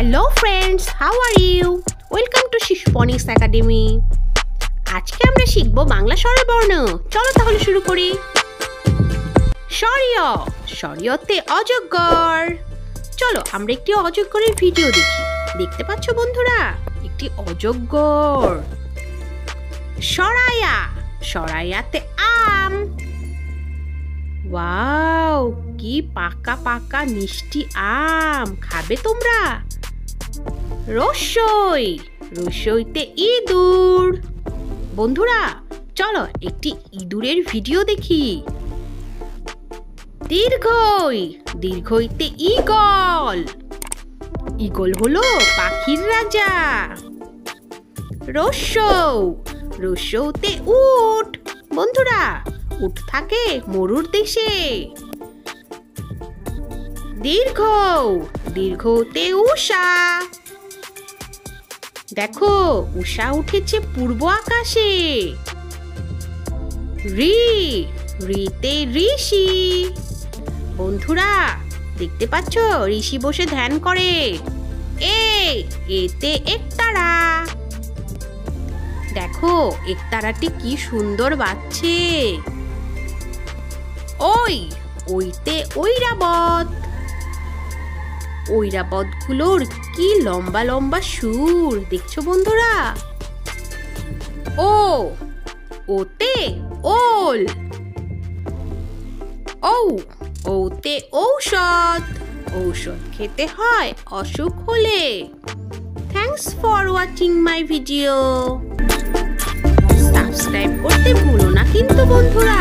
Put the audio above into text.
Hello friends, how are you? Welcome to Shishu phonics academy. আজকে আমরা শিখব বাংলা স্বরবর্ণ। চলো তাহলে শুরু করি। স্বরীয়, স্বরীয়তে অজগর। চলো আমরা একটি অজগরের ভিডিও দেখি। দেখতে পাচ্ছ বন্ধুরা, একটি অজগর। সরাইয়া, সরাইয়াতে আম। ওয়াও, কি পাকা পাকা মিষ্টি আম, খাবে তোমরা? রসই, রসইতে ইঁদুর। বন্ধুরা চলো একটি ইঁদুরের ভিডিও দেখি। দীর্ঘই, দীর্ঘইতে ঈগল। ঈগল হলো পাখির রাজা। রসৌ, রসৌতে উট। বন্ধুরা উট থাকে মরুর দেশে। দীর্ঘ, দীর্ঘতে উষা। দেখো উষা উঠেছে পূর্ব আকাশে। ঋ, ঋতে ঋষি। বন্ধুরা দেখতে পাচ্ছ ঋষি বসে ধ্যান করে। এতে একতারা। দেখো একতারাটি কি সুন্দর বাজছে। ওই, ওইতে ঐরাবত। ঐরাবত গুলোর কি লম্বা লম্বা সুর, দেখছো বন্ধুরা? ও, ওতে ওল। ঔ, ওতে ঔষধ। ঔষধ খেতে হয় অসুখ হলে। Thanks for watching my video. Subscribe করতে ভুলো না কিন্তু বন্ধুরা।